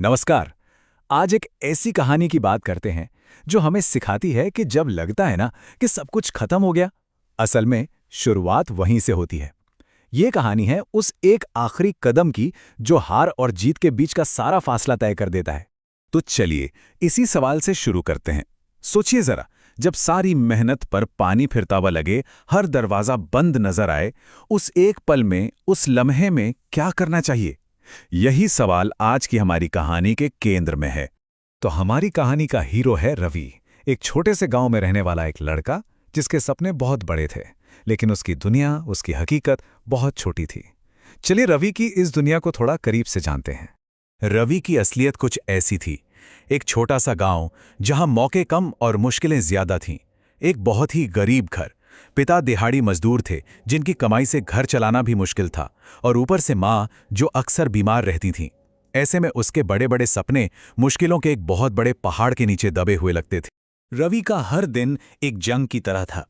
नमस्कार। आज एक ऐसी कहानी की बात करते हैं जो हमें सिखाती है कि जब लगता है ना कि सब कुछ खत्म हो गया, असल में शुरुआत वहीं से होती है। ये कहानी है उस एक आखिरी कदम की जो हार और जीत के बीच का सारा फासला तय कर देता है। तो चलिए इसी सवाल से शुरू करते हैं। सोचिए जरा, जब सारी मेहनत पर पानी फिरता हुआ लगे, हर दरवाजा बंद नजर आए, उस एक पल में, उस लम्हे में क्या करना चाहिए? यही सवाल आज की हमारी कहानी के केंद्र में है। तो हमारी कहानी का हीरो है रवि, एक छोटे से गांव में रहने वाला एक लड़का जिसके सपने बहुत बड़े थे, लेकिन उसकी दुनिया, उसकी हकीकत बहुत छोटी थी। चलिए रवि की इस दुनिया को थोड़ा करीब से जानते हैं। रवि की असलियत कुछ ऐसी थी। एक छोटा सा गांव जहां मौके कम और मुश्किलें ज्यादा थीं। एक बहुत ही गरीब घर। पिता दिहाड़ी मजदूर थे जिनकी कमाई से घर चलाना भी मुश्किल था, और ऊपर से माँ जो अक्सर बीमार रहती थीं। ऐसे में उसके बड़े बड़े सपने मुश्किलों के एक बहुत बड़े पहाड़ के नीचे दबे हुए लगते थे। रवि का हर दिन एक जंग की तरह था।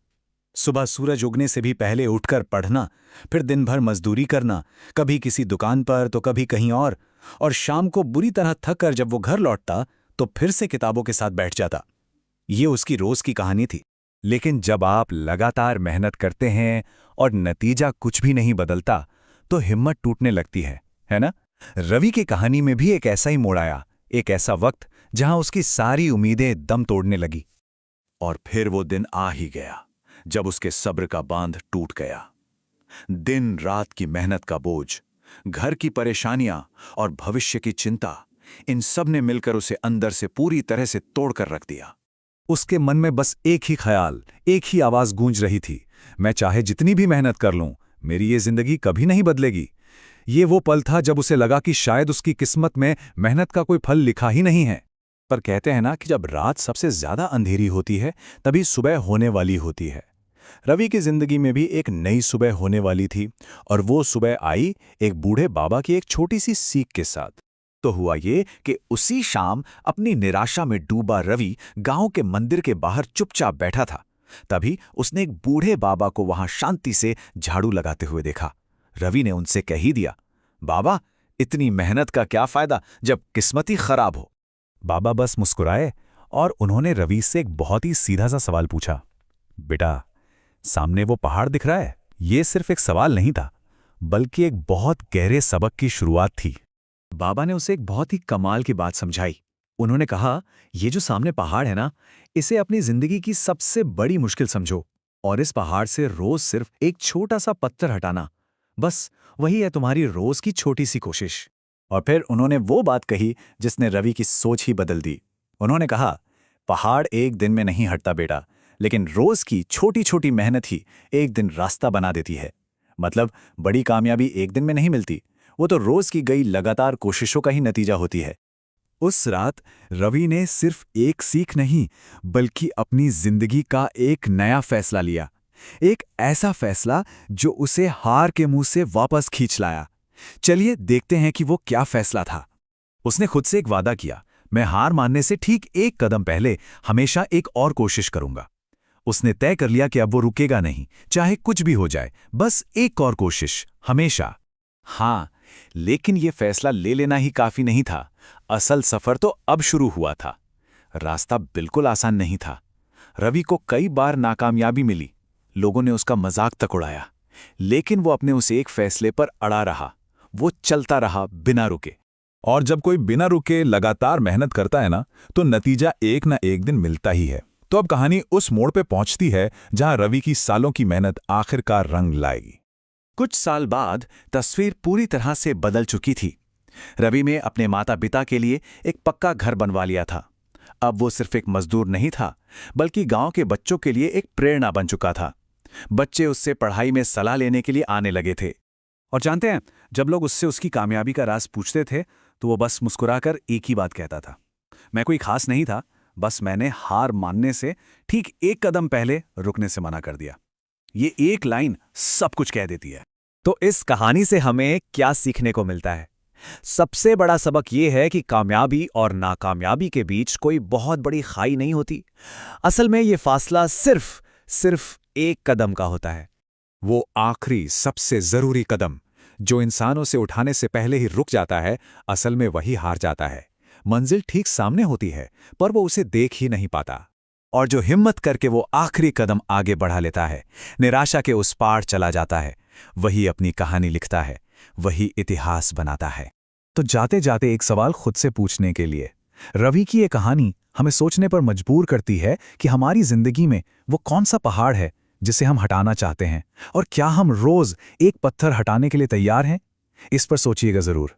सुबह सूरज उगने से भी पहले उठकर पढ़ना, फिर दिन भर मजदूरी करना, कभी किसी दुकान पर तो कभी कहीं और शाम को बुरी तरह थक कर जब वो घर लौटता तो फिर से किताबों के साथ बैठ जाता। ये उसकी रोज की कहानी थी। लेकिन जब आप लगातार मेहनत करते हैं और नतीजा कुछ भी नहीं बदलता, तो हिम्मत टूटने लगती है ना? रवि की कहानी में भी एक ऐसा ही मोड़ आया, एक ऐसा वक्त जहां उसकी सारी उम्मीदें दम तोड़ने लगी। और फिर वो दिन आ ही गया जब उसके सब्र का बांध टूट गया। दिन रात की मेहनत का बोझ, घर की परेशानियां और भविष्य की चिंता, इन सब ने मिलकर उसे अंदर से पूरी तरह से तोड़कर रख दिया। उसके मन में बस एक ही ख्याल, एक ही आवाज गूंज रही थी, मैं चाहे जितनी भी मेहनत कर लूं, मेरी ये जिंदगी कभी नहीं बदलेगी। ये वो पल था जब उसे लगा कि शायद उसकी किस्मत में मेहनत का कोई फल लिखा ही नहीं है। पर कहते हैं ना कि जब रात सबसे ज्यादा अंधेरी होती है तभी सुबह होने वाली होती है। रवि की जिंदगी में भी एक नई सुबह होने वाली थी, और वो सुबह आई एक बूढ़े बाबा की एक छोटी सी सीख के साथ। तो हुआ ये कि उसी शाम अपनी निराशा में डूबा रवि गांव के मंदिर के बाहर चुपचाप बैठा था। तभी उसने एक बूढ़े बाबा को वहां शांति से झाड़ू लगाते हुए देखा। रवि ने उनसे कह ही दिया, बाबा, इतनी मेहनत का क्या फायदा जब किस्मत ही खराब हो। बाबा बस मुस्कुराए और उन्होंने रवि से एक बहुत ही सीधा सा सवाल पूछा, बेटा, सामने वो पहाड़ दिख रहा है, ये सिर्फ एक सवाल नहीं था, बल्कि एक बहुत गहरे सबक की शुरुआत थी। बाबा ने उसे एक बहुत ही कमाल की बात समझाई। उन्होंने कहा, ये जो सामने पहाड़ है ना, इसे अपनी जिंदगी की सबसे बड़ी मुश्किल समझो, और इस पहाड़ से रोज सिर्फ एक छोटा सा पत्थर हटाना, बस वही है तुम्हारी रोज की छोटी सी कोशिश। और फिर उन्होंने वो बात कही जिसने रवि की सोच ही बदल दी। उन्होंने कहा, पहाड़ एक दिन में नहीं हटता बेटा, लेकिन रोज की छोटी छोटी मेहनत ही एक दिन रास्ता बना देती है। मतलब बड़ी कामयाबी एक दिन में नहीं मिलती, वो तो रोज की गई लगातार कोशिशों का ही नतीजा होती है। उस रात रवि ने सिर्फ एक सीख नहीं, बल्कि अपनी जिंदगी का एक नया फैसला लिया। एक ऐसा फैसला जो उसे हार के मुंह से वापस खींच लाया। चलिए देखते हैं कि वो क्या फैसला था। उसने खुद से एक वादा किया, मैं हार मानने से ठीक एक कदम पहले हमेशा एक और कोशिश करूंगा। उसने तय कर लिया कि अब वो रुकेगा नहीं, चाहे कुछ भी हो जाए, बस एक और कोशिश, हमेशा। हाँ, लेकिन ये फैसला ले लेना ही काफी नहीं था। असल सफर तो अब शुरू हुआ था। रास्ता बिल्कुल आसान नहीं था। रवि को कई बार नाकामयाबी मिली, लोगों ने उसका मजाक तक उड़ाया, लेकिन वो अपने उस एक फैसले पर अड़ा रहा। वो चलता रहा बिना रुके। और जब कोई बिना रुके लगातार मेहनत करता है ना, तो नतीजा एक ना एक दिन मिलता ही है। तो अब कहानी उस मोड़ पे पहुंचती है जहां रवि की सालों की मेहनत आखिरकार रंग लाएगी। कुछ साल बाद तस्वीर पूरी तरह से बदल चुकी थी। रवि ने अपने माता पिता के लिए एक पक्का घर बनवा लिया था। अब वो सिर्फ एक मजदूर नहीं था, बल्कि गांव के बच्चों के लिए एक प्रेरणा बन चुका था। बच्चे उससे पढ़ाई में सलाह लेने के लिए आने लगे थे। और जानते हैं, जब लोग उससे उसकी कामयाबी का राज पूछते थे तो वो बस मुस्कुराकर एक ही बात कहता था, मैं कोई खास नहीं था, बस मैंने हार मानने से ठीक एक कदम पहले रुकने से मना कर दिया। ये एक लाइन सब कुछ कह देती है। तो इस कहानी से हमें क्या सीखने को मिलता है? सबसे बड़ा सबक ये है कि कामयाबी और नाकामयाबी के बीच कोई बहुत बड़ी खाई नहीं होती। असल में ये फासला सिर्फ एक कदम का होता है। वो आखिरी सबसे जरूरी कदम जो इंसानों से उठाने से पहले ही रुक जाता है, असल में वही हार जाता है। मंजिल ठीक सामने होती है, पर वो उसे देख ही नहीं पाता। और जो हिम्मत करके वो आखिरी कदम आगे बढ़ा लेता है, निराशा के उस पार चला जाता है, वही अपनी कहानी लिखता है, वही इतिहास बनाता है। तो जाते जाते एक सवाल खुद से पूछने के लिए, रवि की ये कहानी हमें सोचने पर मजबूर करती है कि हमारी जिंदगी में वो कौन सा पहाड़ है जिसे हम हटाना चाहते हैं, और क्या हम रोज एक पत्थर हटाने के लिए तैयार हैं? इस पर सोचिएगा जरूर।